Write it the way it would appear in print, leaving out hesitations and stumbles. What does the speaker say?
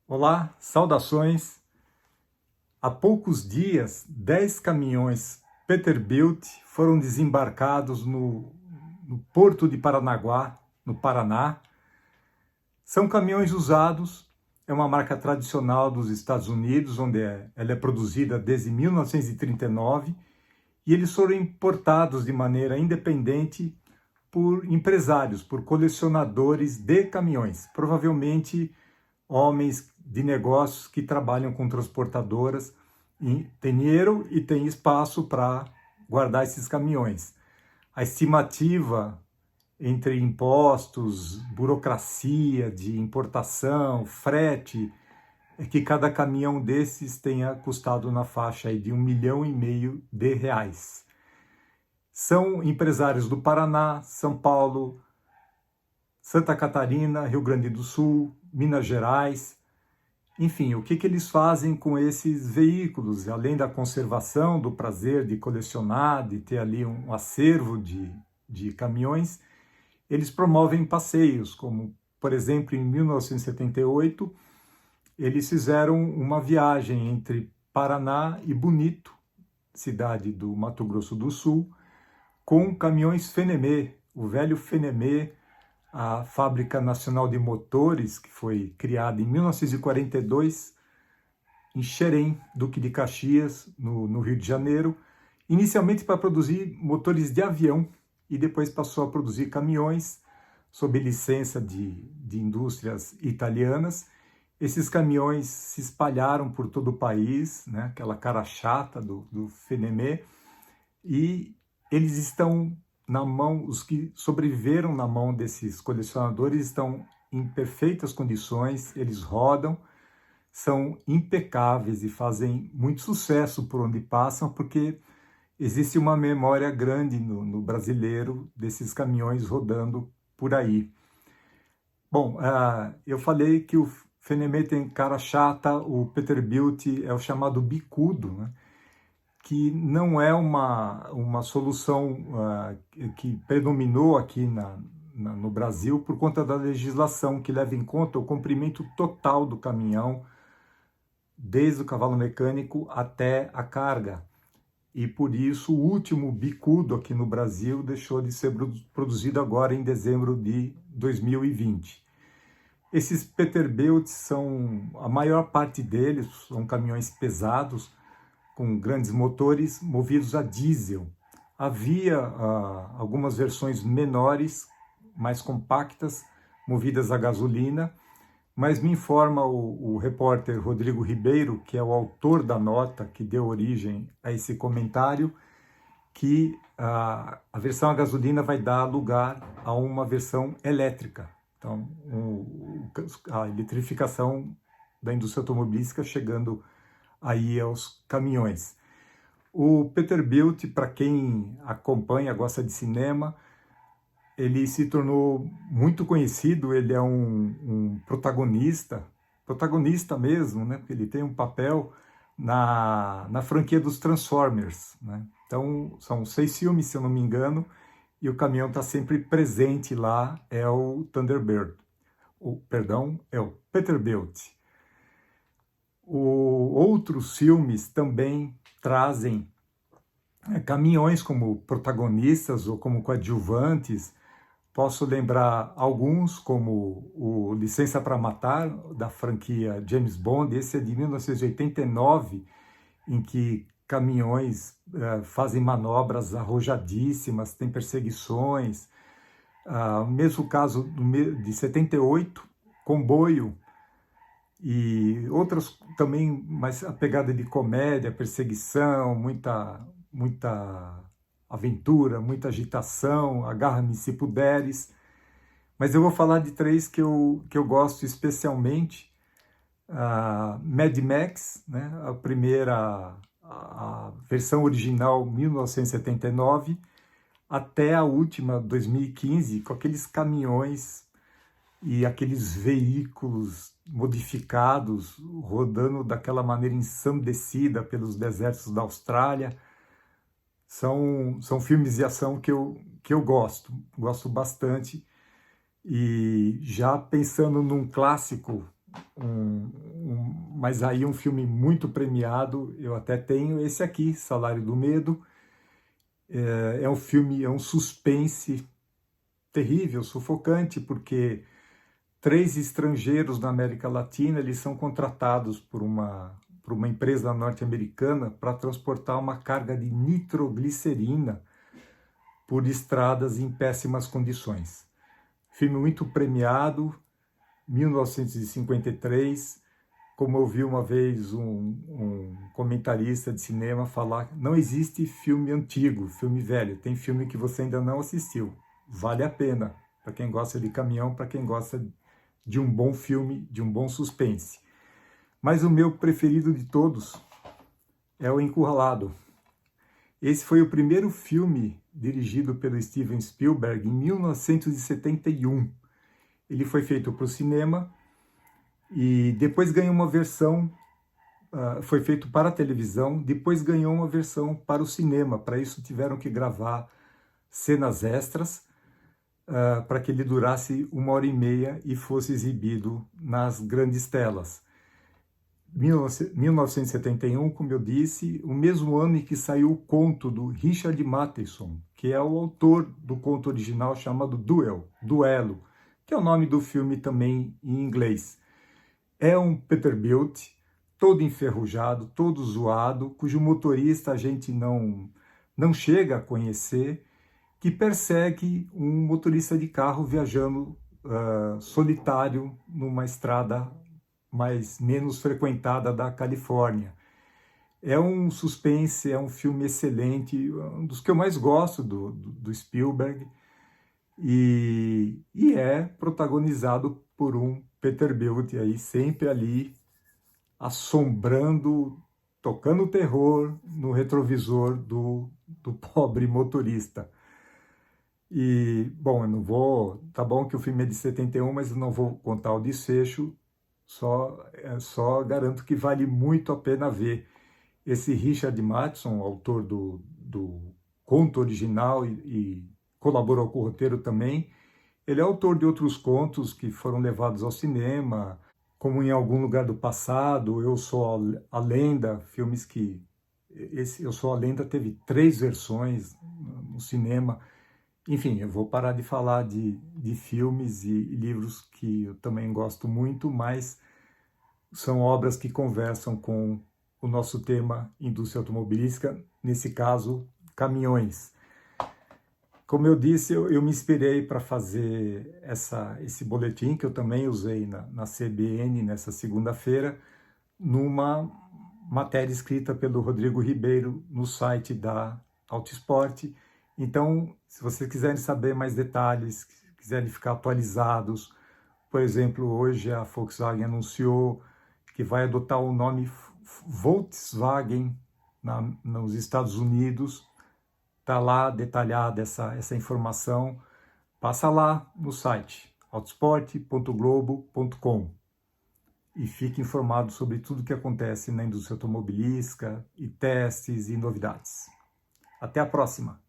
Olá, saudações! Há poucos dias, 10 caminhões Peterbilt foram desembarcados no Porto de Paranaguá, no Paraná. São caminhões usados, é uma marca tradicional dos Estados Unidos, onde ela é produzida desde 1939, e eles foram importados de maneira independente por empresários, por colecionadores de caminhões, provavelmente homens de negócios que trabalham com transportadoras, e tem dinheiro e tem espaço para guardar esses caminhões. A estimativa entre impostos, burocracia de importação, frete, é que cada caminhão desses tenha custado na faixa aí de R$ 1,5 milhão. São empresários do Paraná, São Paulo, Santa Catarina, Rio Grande do Sul, Minas Gerais. Enfim, o que eles fazem com esses veículos? Além da conservação, do prazer de colecionar, de ter ali um acervo de caminhões, eles promovem passeios, como, por exemplo, em 1978, eles fizeram uma viagem entre Paraná e Bonito, cidade do Mato Grosso do Sul, com caminhões Fenemê, o velho Fenemê, a Fábrica Nacional de Motores, que foi criada em 1942, em Xerém, Duque de Caxias, no Rio de Janeiro, inicialmente para produzir motores de avião, e depois passou a produzir caminhões, sob licença de indústrias italianas. Esses caminhões se espalharam por todo o país, né, aquela cara chata do Fenemê, e eles estão na mão, os que sobreviveram na mão desses colecionadores estão em perfeitas condições, eles rodam, são impecáveis e fazem muito sucesso por onde passam, porque existe uma memória grande no brasileiro desses caminhões rodando por aí. Bom, eu falei que o Fenemê tem cara chata, o Peterbilt é o chamado bicudo, né? Que não é uma solução que predominou aqui no Brasil por conta da legislação que leva em conta o comprimento total do caminhão, desde o cavalo mecânico até a carga. E por isso o último bicudo aqui no Brasil deixou de ser produzido agora em dezembro de 2020. Esses Peterbilt são, a maior parte deles são caminhões pesados, com grandes motores movidos a diesel. Havia algumas versões menores, mais compactas, movidas a gasolina, mas me informa o repórter Rodrigo Ribeiro, que é o autor da nota que deu origem a esse comentário, que a versão a gasolina vai dar lugar a uma versão elétrica. Então, a eletrificação da indústria automobilística chegando aí aos caminhões. O Peterbilt, para quem acompanha, gosta de cinema, ele se tornou muito conhecido, ele é um protagonista mesmo, né? Ele tem um papel na franquia dos Transformers, né? Então, são 6 filmes, se eu não me engano, e o caminhão está sempre presente lá, é o Thunderbird. É o Peterbilt. Outros filmes também trazem caminhões como protagonistas ou como coadjuvantes. Posso lembrar alguns, como o Licença para Matar, da franquia James Bond. Esse é de 1989, em que caminhões fazem manobras arrojadíssimas, tem perseguições. Mesmo caso de 78, Comboio, e outras também, mais a pegada de comédia, perseguição, muita aventura, muita agitação, Agarra-me se puderes. Mas eu vou falar de 3 que eu gosto especialmente. Mad Max, né? A primeira, a versão original 1979, até a última 2015, com aqueles caminhões e aqueles veículos modificados, rodando daquela maneira ensandecida pelos desertos da Austrália. São filmes de ação que eu gosto bastante. E já pensando num clássico mas aí um filme muito premiado, eu até tenho esse aqui, Salário do Medo. É um filme, é um suspense terrível, sufocante, porque 3 estrangeiros na América Latina, eles são contratados por uma empresa norte-americana para transportar uma carga de nitroglicerina por estradas em péssimas condições. Filme muito premiado, 1953. Como eu vi uma vez um comentarista de cinema falar, não existe filme antigo, filme velho, tem filme que você ainda não assistiu. Vale a pena, para quem gosta de caminhão, para quem gosta de um bom filme, de um bom suspense. Mas o meu preferido de todos é O Encurralado. Esse foi o primeiro filme dirigido pelo Steven Spielberg em 1971. Ele foi feito para o cinema e depois ganhou uma versão, foi feito para a televisão, depois ganhou uma versão para o cinema. Para isso tiveram que gravar cenas extras, para que ele durasse 1h30 e fosse exibido nas grandes telas. 1971, como eu disse, o mesmo ano em que saiu o conto do Richard Matheson, que é o autor do conto original chamado Duelo, que é o nome do filme também em inglês. É um Peterbilt, todo enferrujado, todo zoado, cujo motorista a gente não chega a conhecer, que persegue um motorista de carro viajando solitário numa estrada menos frequentada da Califórnia. É um suspense, é um filme excelente, um dos que eu mais gosto do Spielberg, e é protagonizado por um Peterbilt aí, sempre ali, assombrando, tocando terror no retrovisor do pobre motorista. E, bom, eu não vou... Tá bom que o filme é de 71, mas eu não vou contar o desfecho, só garanto que vale muito a pena ver. Esse Richard Matheson, autor do conto original e colaborou com o roteiro também, ele é autor de outros contos que foram levados ao cinema, como Em Algum Lugar do Passado, Eu Sou a Lenda, filmes que... Esse Eu Sou a Lenda teve 3 versões no cinema. Enfim, eu vou parar de falar de filmes e livros que eu também gosto muito, mas são obras que conversam com o nosso tema indústria automobilística, nesse caso, caminhões. Como eu disse, eu me inspirei para fazer esse boletim, que eu também usei na CBN nessa segunda-feira, numa matéria escrita pelo Rodrigo Ribeiro no site da Autosport. Então, se vocês quiserem saber mais detalhes, quiserem ficar atualizados, por exemplo, hoje a Volkswagen anunciou que vai adotar o nome Volkswagen nos Estados Unidos. Está lá detalhada essa informação. Passa lá no site autosport.globo.com e fique informado sobre tudo que acontece na indústria automobilística e testes e novidades. Até a próxima!